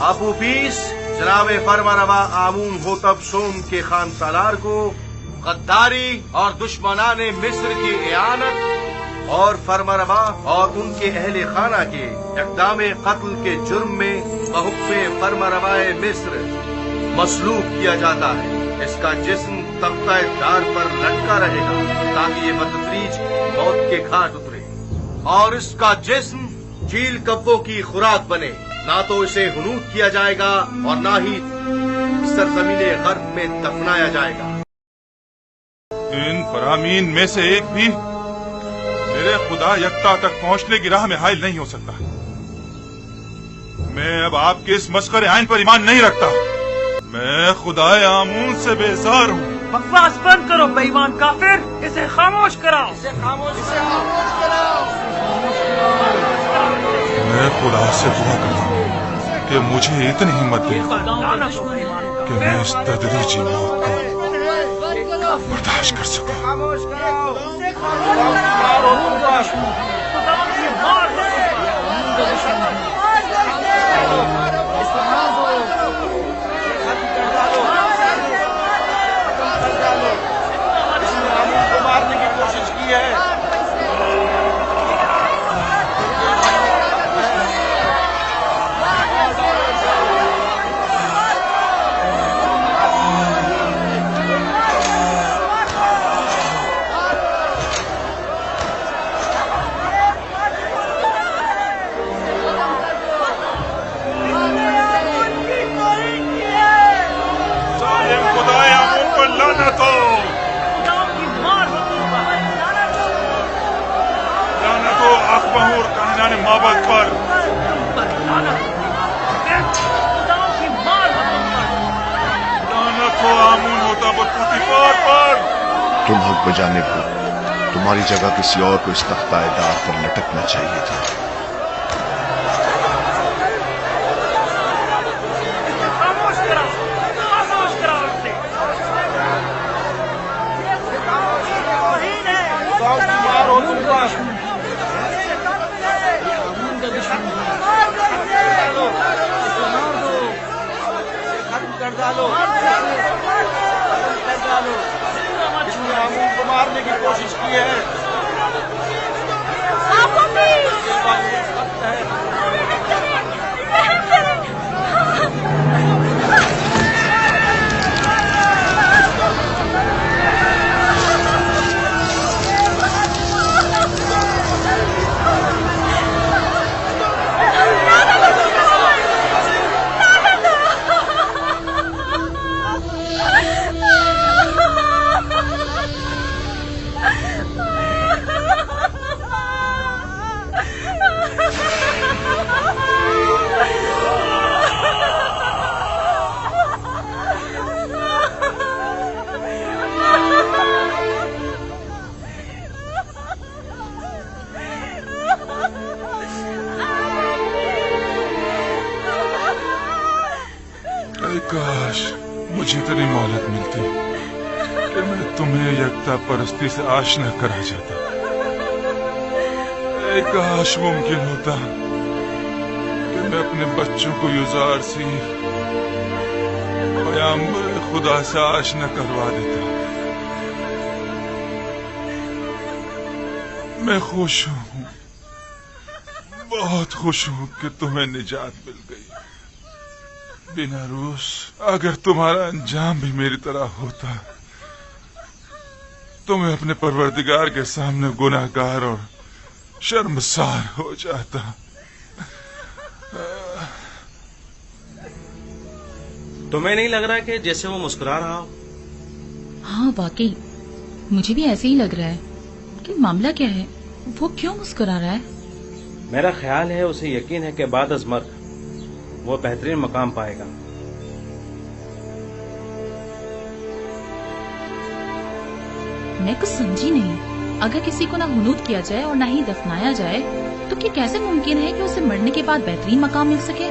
ابو بیس جناب فرمانروا آمون ہوتب سوم کے خان سالار کو غداری اور دشمنان مصر کی اعانت اور فرمانروا اور ان کے اہل خانہ کے اقدام قتل کے جرم میں بحکم فرمانروا مصر مسلوب کیا جاتا ہے۔ اس کا جسم تختہ دار پر لٹکا رہے گا تاکہ یہ بتدریج موت کے گھاٹ اترے، اور اس کا جسم چیل کبوں کی خوراک بنے۔ نہ تو اسے حنوط کیا جائے گا اور نہ ہی سرزمین غرب میں دفنایا جائے گا۔ ان فرامین میں سے ایک بھی میرے خدا یکتا تک پہنچنے کی راہ میں حائل نہیں ہو سکتا۔ میں اب آپ کے اس مسخرے آئین پر ایمان نہیں رکھتا۔ میں خدا آمون سے بیزار ہوں۔ بکواس بند کرو بے ایمان کافر، اسے خاموش کراؤ، اسے خاموش کراؤ۔ میں خدا سے دعا کرتا ہوں کہ مجھے اتنی ہمت دے کہ میں اس تدریجی موت کو برداشت کر سکوں۔ مارنے کی کوشش کی ہے۔ مابد پر لعنت ہو آمون ہوتا پوتیفار پر۔ تم حق بجانب ہو، تمہاری جگہ کسی اور کو اس تختہ دار پر لٹکنا چاہیے تھا۔ مارنے کی کوشش کی ہے۔ کاش مجھے اتنی مہلت ملتی کہ میں تمہیں یکتا پرستی سے آشنا کرا جاتا۔ اے کاش ممکن ہوتا کہ میں اپنے بچوں کو یزار سی پیغمبر خدا سے آشنا کروا دیتا۔ میں خوش ہوں، بہت خوش ہوں کہ تمہیں نجات مل گئی۔ بنا روس اگر تمہارا انجام بھی میری طرح ہوتا تو میں اپنے پروردگار کے سامنے گناہگار اور شرمسار ہو جاتا۔ تمہیں نہیں لگ رہا کہ جیسے وہ مسکرا رہا ہو؟ ہاں واقعی مجھے بھی ایسے ہی لگ رہا ہے کہ معاملہ کیا ہے، وہ کیوں مسکرا رہا ہے؟ میرا خیال ہے اسے یقین ہے کہ بعد از مرگ وہ بہترین مقام پائے گا۔ میں کچھ سمجھی نہیں، اگر کسی کو نہ حنوط کیا جائے اور نہ ہی دفنایا جائے تو کیا کیسے ممکن ہے کہ اسے مرنے کے بعد بہترین مقام مل سکے؟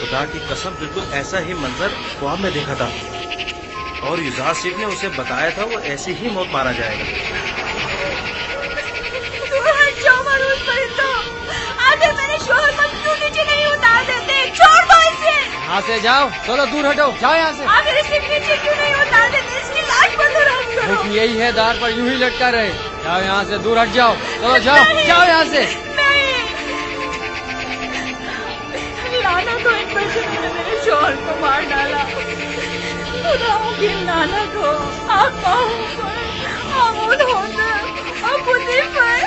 خدا کی قسم بالکل ایسا ہی منظر خواب میں دیکھا تھا، اور یوزار شیخ نے اسے بتایا تھا وہ ایسی ہی موت مارا جائے گا۔ آخر میرے شوہر کو کیوں نیچے نہیں اتار دیتے؟ چھوڑ دو اسے۔ یہاں سے جاؤ، چلو دور ہٹو، جاؤ یہاں سے۔ آخر اسے نیچے کیوں نہیں اتار دیتے؟ اس کی لاش کو دور ہٹ کرو۔ حکم یہی ہے، دار پر یوں ہی لٹکا رہے۔ جاؤ یہاں سے، دور ہٹ جاؤ، چلو جاؤ، جاؤ یہاں سے۔ لعنت ہو ان پر جنہوں نے میرے شوہر کو مار ڈالا۔ خداؤں کی لعنت ہو آپ ماہوں پر، آمود ہوتا اور بدی پر،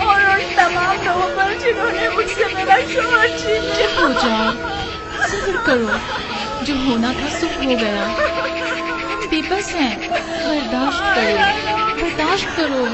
اور ان تمام لوگوں پر جنہوں نے مجھ سے میرا شوہر چھین لیا۔ ہو جاؤ، صبر کرو، جو ہونا تھا سب ہو گیا، ہم بے بس ہیں، برداشت کرو، برداشت کرو۔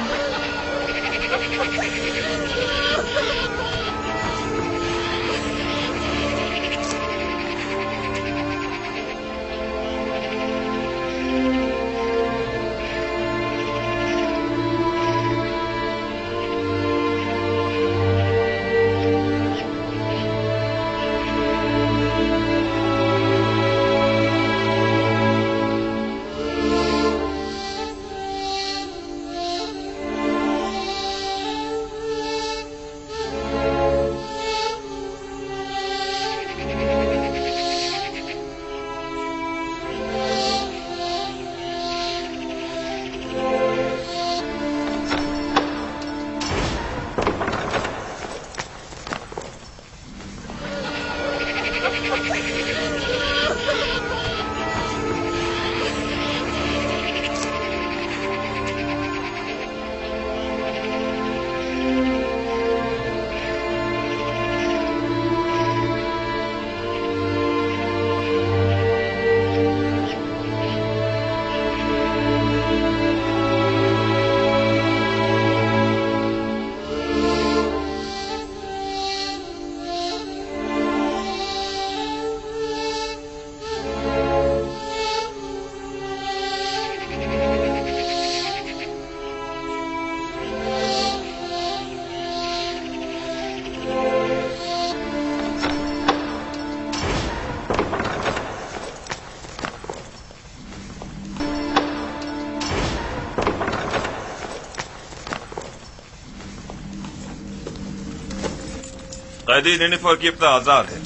قیدی نینیفر کی ابتدا آزاد ہے۔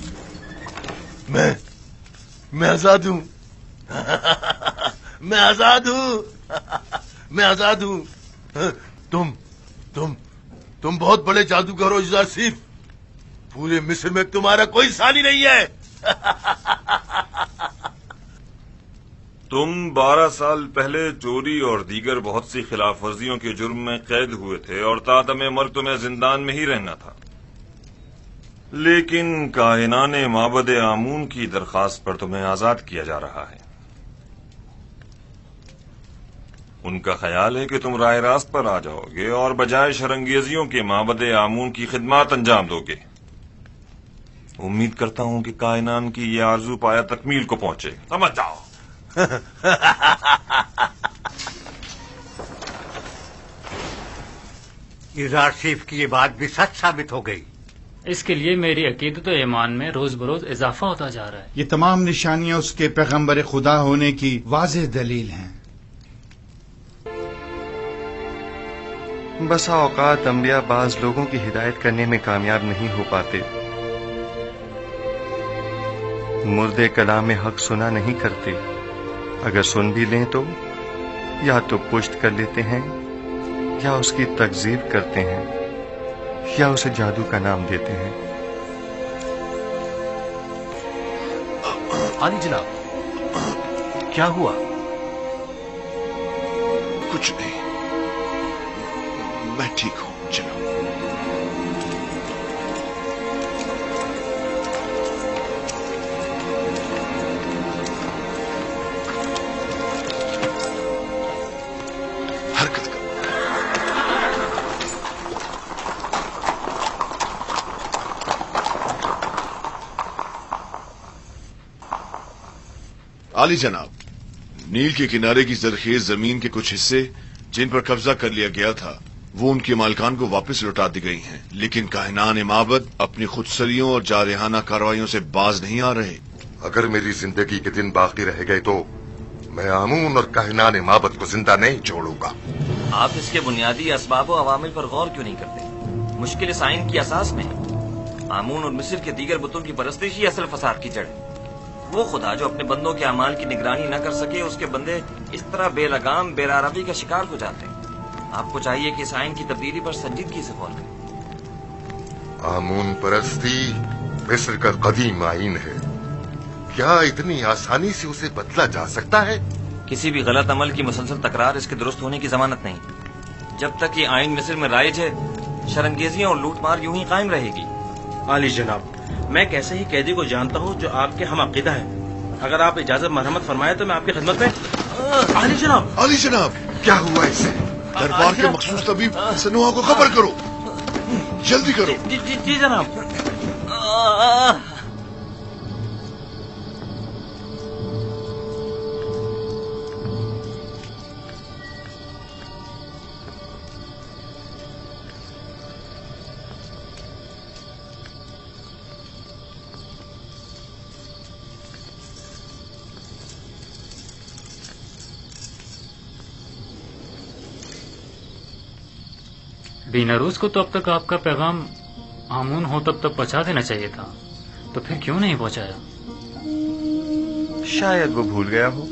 میں آزاد ہوں، میں آزاد ہوں، میں آزاد ہوں۔ تم بہت بڑے جادوگر ہو یوزار شیخ، پورے مصر میں تمہارا کوئی ثانی نہیں ہے۔ تم 12 سال پہلے چوری اور دیگر بہت سی خلاف ورزیوں کے جرم میں قید ہوئے تھے اور تادم مرگ تمہیں زندان میں ہی رہنا تھا، لیکن کاہنان معبد آمون کی درخواست پر تمہیں آزاد کیا جا رہا ہے۔ ان کا خیال ہے کہ تم راہ راست پر آ جاؤ گے اور بجائے شرنگیزیوں کے معبد آمون کی خدمات انجام دو گے۔ امید کرتا ہوں کہ کائنان کی یہ آرزو پایا تکمیل کو پہنچے، سمجھ جاؤ۔ یوزار شیخ کی یہ بات بھی سچ ثابت ہو گئی۔ اس کے لیے میری عقیدت و ایمان میں روز بروز اضافہ ہوتا جا رہا ہے۔ یہ تمام نشانیاں اس کے پیغمبر خدا ہونے کی واضح دلیل ہیں۔ بسا اوقات انبیاء بعض لوگوں کی ہدایت کرنے میں کامیاب نہیں ہو پاتے. مردے کلام حق سنا نہیں کرتے. اگر سن بھی لیں تو یا تو پشت کر لیتے ہیں یا اس کی تکذیب کرتے ہیں یا اسے جادو کا نام دیتے ہیں. عالی جناب، کیا ہوا؟ کچھ نہیں، میں ٹھیک ہوں جناب. حرکت کرو. عالی جناب، نیل کے کنارے کی زرخیز زمین کے کچھ حصے جن پر قبضہ کر لیا گیا تھا وہ ان کے مالکان کو واپس لوٹا دی گئی ہیں، لیکن کاہنان معبد اپنی خودسریوں اور جارحانہ کارروائیوں سے باز نہیں آ رہے. اگر میری زندگی کے دن باقی رہ گئے تو میں آمون اور کاہنان معبد کو زندہ نہیں چھوڑوں گا. آپ اس کے بنیادی اسباب و عوامل پر غور کیوں نہیں کرتے؟ مشکل اس آئین کی اساس میں آمون اور مصر کے دیگر بتوں کی پرستش ہی اصل فساد کی جڑ ہے. وہ خدا جو اپنے بندوں کے اعمال کی نگرانی نہ کر سکے، اس کے بندے اس طرح بے لگام بے روی کا شکار ہو جاتے ہیں. آپ کو چاہیے کہ اس آئین کی تبدیلی پر سنجیدگی سے غور کریں. آمون پرستی مصر کا قدیم آئین ہے، کیا اتنی آسانی سے اسے بدلا جا سکتا ہے؟ کسی بھی غلط عمل کی مسلسل تکرار اس کے درست ہونے کی ضمانت نہیں. جب تک یہ آئین مصر میں رائج ہے، شرنگیزیاں اور لوٹ مار یوں ہی قائم رہے گی. عالی جناب، میں ایک ایسے ہی قیدی کو جانتا ہوں جو آپ کے ہم عقیدہ ہے. اگر آپ اجازت مرحمت فرمائے تو میں آپ کی خدمت میں. علی جناب، علی جناب، کیا ہوا اسے؟ دربار کے مخصوص طبیب سنوا کو خبر کرو، جلدی کرو. جی جناب. بیناروس کو تو اب تک آپ کا پیغام آمون ہو تب تک پہنچا دینا چاہیے تھا، تو پھر کیوں نہیں پہنچایا؟ شاید وہ بھول گیا ہو.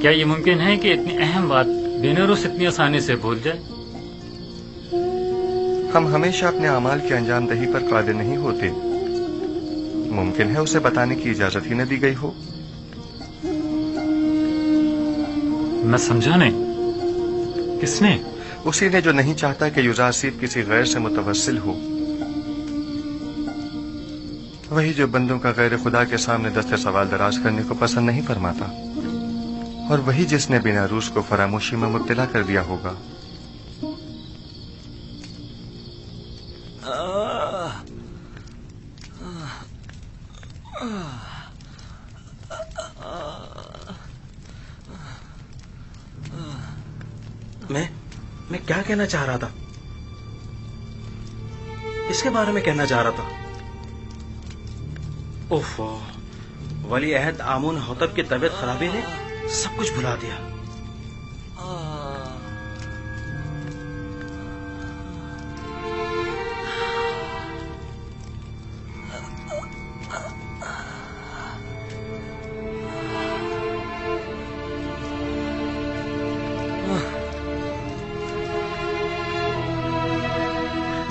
کیا یہ ممکن ہے کہ اتنی اہم بات بیناروس اتنی آسانی سے بھول جائے؟ ہم ہمیشہ اپنے اعمال کی انجام دہی پر قادر نہیں ہوتے. ممکن ہے اسے بتانے کی اجازت ہی نہ دی گئی ہو. میں سمجھا نہیں. کس نے؟ اسی نے جو نہیں چاہتا کہ یوزاسیب کسی غیر سے متوسل ہو. وہی جو بندوں کا غیر خدا کے سامنے دست سوال دراز کرنے کو پسند نہیں فرماتا، اور وہی جس نے بیناروس کو فراموشی میں مبتلا کر دیا ہوگا. میں کیا کہنا چاہ رہا تھا؟ اس کے بارے میں کہنا چاہ رہا تھا. اوف، ولی عہد آمون حطب کی طبیعت خرابی نے سب کچھ بھلا دیا.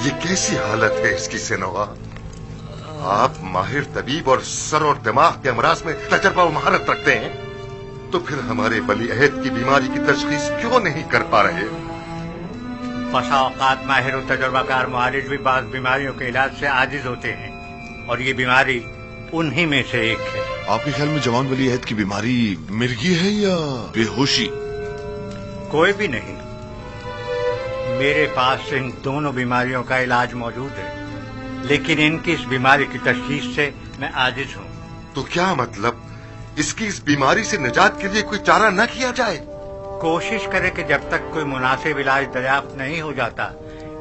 یہ کیسی حالت ہے اس کی سنوا؟ آپ ماہر طبیب اور سر اور دماغ کے امراض میں تجربہ و مہارت رکھتے ہیں، تو پھر ہمارے ولی عہد کی بیماری کی تشخیص کیوں نہیں کر پا رہے؟ بسا اوقات ماہر و تجربہ کار معالج بھی بعض بیماریوں کے علاج سے عاجز ہوتے ہیں، اور یہ بیماری انہی میں سے ایک ہے. آپ کے خیال میں جوان ولی عہد کی بیماری مرگی ہے یا بے ہوشی؟ کوئی بھی نہیں. میرے پاس ان دونوں بیماریوں کا علاج موجود ہے، لیکن ان کی اس بیماری کی تشخیص سے میں عاجز ہوں. تو کیا مطلب اس کی اس بیماری سے نجات کے لیے کوئی چارہ نہ کیا جائے؟ کوشش کرے کہ جب تک کوئی مناسب علاج دریافت نہیں ہو جاتا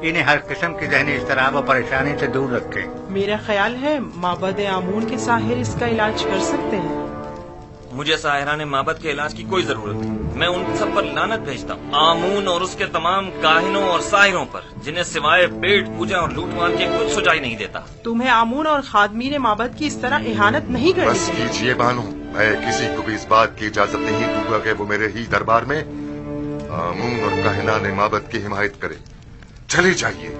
انہیں ہر قسم کی ذہنی اضطراب و پریشانی سے دور رکھے. میرا خیال ہے معبد آمون کے ساحر اس کا علاج کر سکتے ہیں. مجھے ساحران معبد کے علاج کی کوئی ضرورت نہیں. میں ان سب پر لعنت بھیجتا ہوں، آمون اور اس کے تمام کاہنوں اور ساحروں پر، جنہیں سوائے پیٹ پوجا اور لوٹ مار کے کچھ سجائی نہیں دیتا. تمہیں آمون اور خادمین معبد کی اس طرح اہانت نہیں کرنی بس چاہیے. کیجیے بانو، میں کسی کو بھی اس بات کی اجازت نہیں دوں گا کہ وہ میرے ہی دربار میں آمون اور کاہنان معبد کی حمایت کرے. چلی جائیے.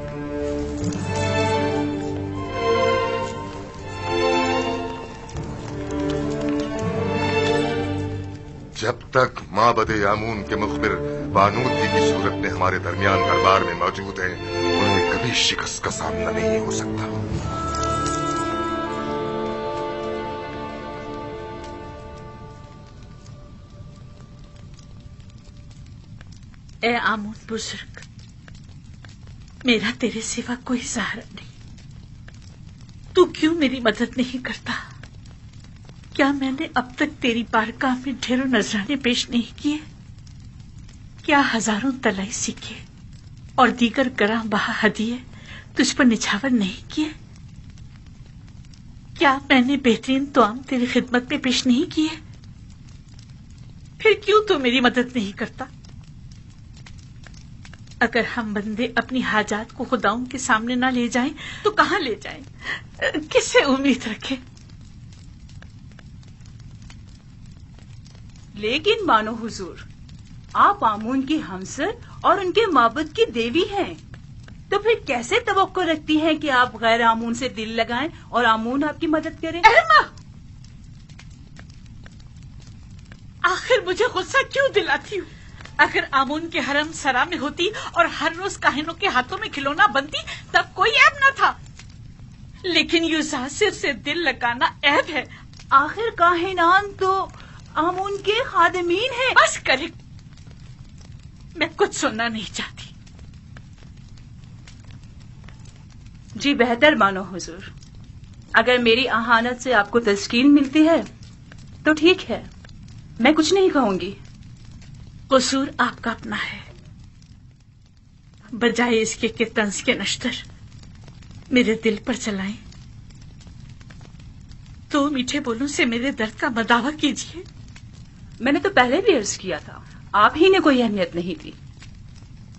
جب تک معبد آمون کے مخبر بانودگی کی صورت میں ہمارے درمیان دربار میں موجود ہیں، انہیں کبھی شکست کا سامنا نہیں ہو سکتا. اے آمون بزرگ، میرا تیرے سوا کوئی سہارا نہیں. تو کیوں میری مدد نہیں کرتا؟ کیا میں نے اب تک تیری بارگاہ میں ڈھیروں نذرانے پیش نہیں کیے؟ کیا ہزاروں طلائی سکے اور دیگر گراں بہا ہدیے تجھ پر نچھاور نہیں کیے؟ کیا میں نے بہترین توام تیری خدمت میں پیش نہیں کیے؟ پھر کیوں تو میری مدد نہیں کرتا؟ اگر ہم بندے اپنی حاجات کو خداؤں کے سامنے نہ لے جائیں تو کہاں لے جائیں؟ کس سے امید رکھیں؟ لیکن بانو حضور، آپ آمون کی ہمسر اور ان کے معبد کی دیوی ہیں، تو پھر کیسے توقع رکھتی ہیں کہ آپ غیر آمون سے دل لگائیں اور آمون آپ کی مدد کرے؟ آخر مجھے غصہ کیوں دلاتی ہوں؟ اگر آمون کے حرم سرا میں ہوتی اور ہر روز کاہنوں کے ہاتھوں میں کھلونا بنتی تب کوئی عیب نہ تھا، لیکن یوزاسر سے دل لگانا عیب ہے. آخر کاہنان تو آمون کے خادمین ہیں. بس کرے، میں کچھ سننا نہیں چاہتی. جی بہتر مانو حضور، اگر میری اہانت سے آپ کو تسکین ملتی ہے تو ٹھیک ہے، میں کچھ نہیں کہوں گی. قصور آپ کا اپنا ہے، بجائے اس کے کہ طنز کے نشتر میرے دل پر چلائیں تو میٹھے بولوں سے میرے درد کا مداوع کیجیے. میں نے تو پہلے بھی عرض کیا تھا، آپ ہی نے کوئی اہمیت نہیں دی.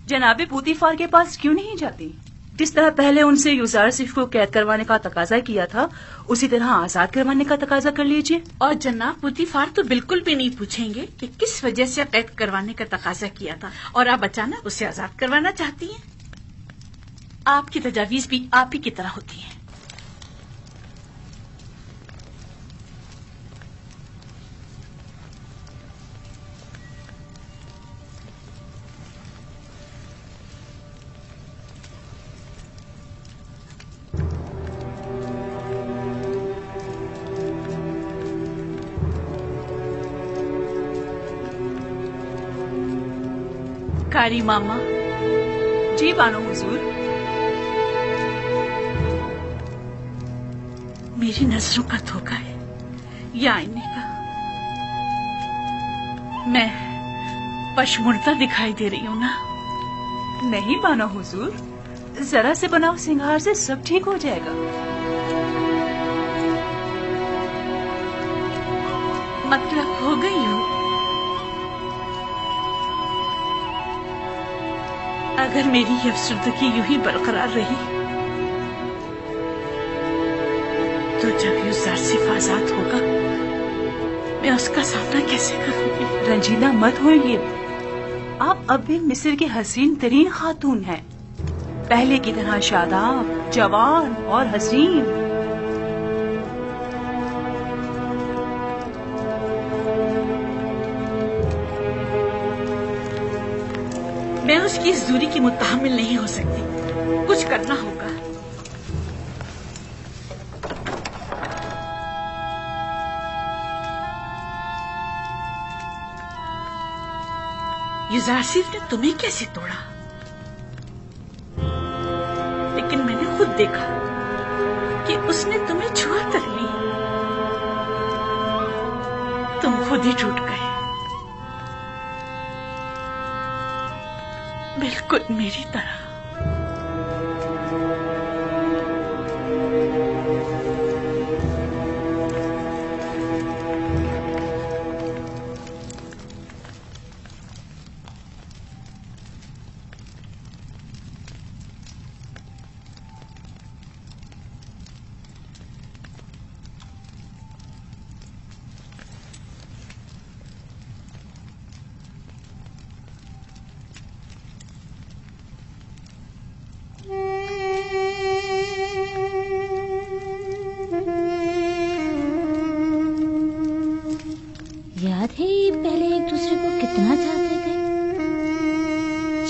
جناب پوتیفار کے پاس کیوں نہیں جاتی؟ جس طرح پہلے ان سے یوزارسف کو قید کروانے کا تقاضا کیا تھا، اسی طرح آزاد کروانے کا تقاضا کر لیجیے. اور جناب پوتیفار تو بالکل بھی نہیں پوچھیں گے کہ کس وجہ سے قید کروانے کا تقاضا کیا تھا اور آپ اچانک اسے آزاد کروانا چاہتی ہیں. آپ کی تجاویز بھی آپ ہی کی طرح ہوتی ہیں. کاری ماما. جی بانو حضور. میری نظروں کا دھوکہ ہے یا آئینے کا؟ میں پشمردہ دکھائی دے رہی ہوں نا؟ نہیں بانو حضور، ذرا سے بناؤ سنگھار سے سب ٹھیک ہو جائے گا. مطلب ہو گئی ہوں. اگر میری یہ افسردگی یوں ہی برقرار رہی تو جب یوزارسف آزاد ہوگا میں اس کا سامنا کیسے کروں گی؟ رنجیدہ مت ہوئیے، آپ اب بھی مصر کی حسین ترین خاتون ہیں، پہلے کی طرح شاداب، جوان اور حسین. میں اس کی اس دوری کی متحمل نہیں ہو سکتی. کچھ کرنا ہوگا. یوزارسف نے تمہیں کیسے توڑا؟ لیکن میں نے خود دیکھا کہ اس نے تمہیں چھوا تک لی. تم خود ہی ٹوٹ گئے، بالکل میری طرح.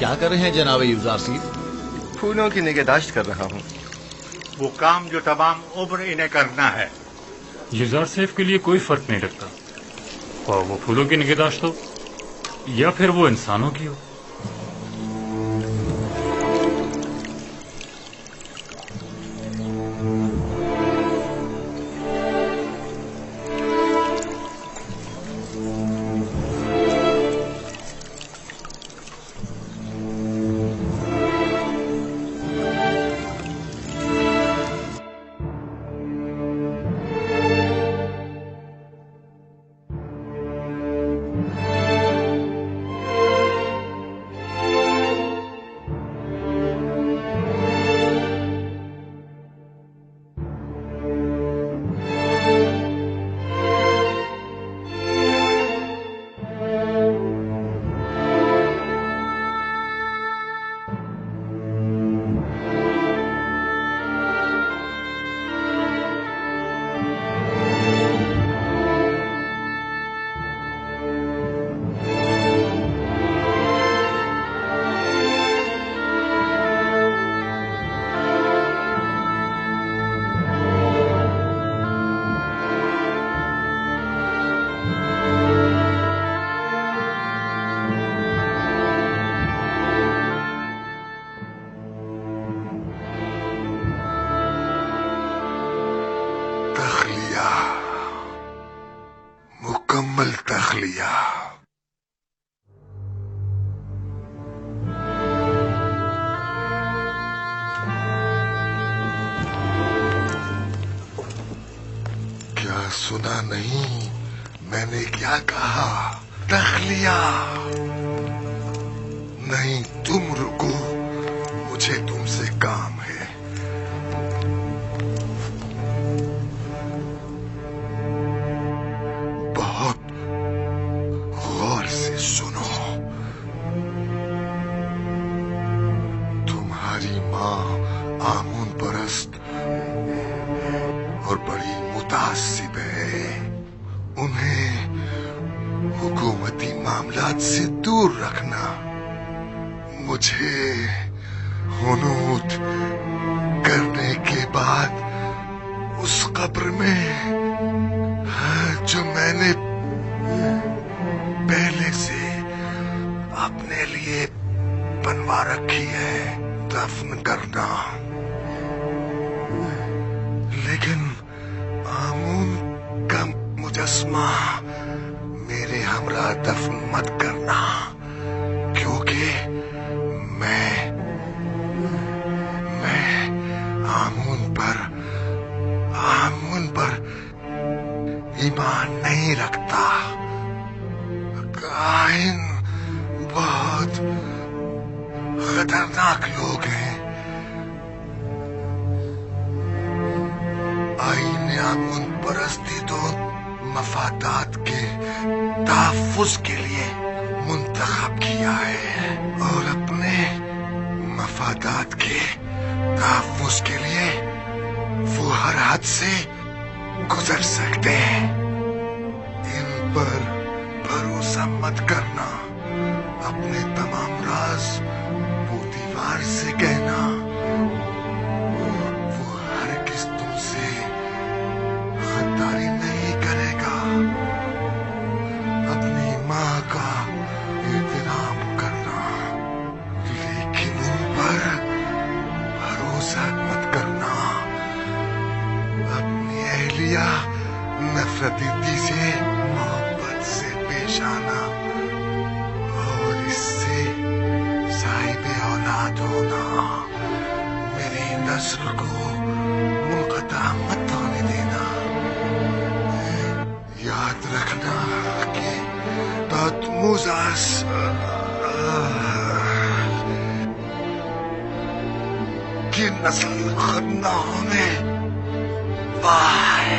کیا کر رہے ہیں جناب یوزار سیف؟ پھولوں کی نگہداشت کر رہا ہوں. وہ کام جو تمام عمر انہیں کرنا ہے. یوزار سیف کے لیے کوئی فرق نہیں رکھتا، اور وہ پھولوں کی نگہداشت ہو یا پھر وہ انسانوں کی ہو. مکمل تخلیہ. کیا سنا نہیں میں نے کیا کہا؟ تخلیہ. نہیں تم رکو، مجھے تم سے کام ہے. بہت غور سے سنو. تمہاری ماں آمون پرست اور بڑی متعصب ہے. انہیں حکومتی معاملات سے دور رکھنا. مجھے حنوط کرنے کے بعد اس قبر میں جو میں نے پہلے سے اپنے لیے بنوا رکھی ہے دفن کرنا. لیکن آمون کا مجسمہ میرے ہمراہ دفن مت کرنا، کیونکہ میں آمون پر ایمان نہیں رکھتا. کاہن بہت خطرناک لوگ ہیں. آئین آمون پرستی تو مفادات کے تحفظ کے لیے منتخب کیا ہے، اور اپنے مفادات کے تحفظ کے لیے وہ ہر حد سے گزر سکتے ہیں. ان پر بھروسہ مت کرنا. اپنے تمام راز پوتیوار سے کہنا. وہ ہرگز تم سے غداری نہیں کرے گا. اپنی ماں کا احترام کرنا، لیکن ان پر بھروسہ مت کرنا. اپنی اہلیہ نفرتی سے محبت سے پیش آنا، اور اس سے صاحب اولاد ہونا. میری نسل کو منقطع مت ہونے دینا. یاد رکھنا کہ تحتموزاس کی نسل ختم نہ ہونے پائے.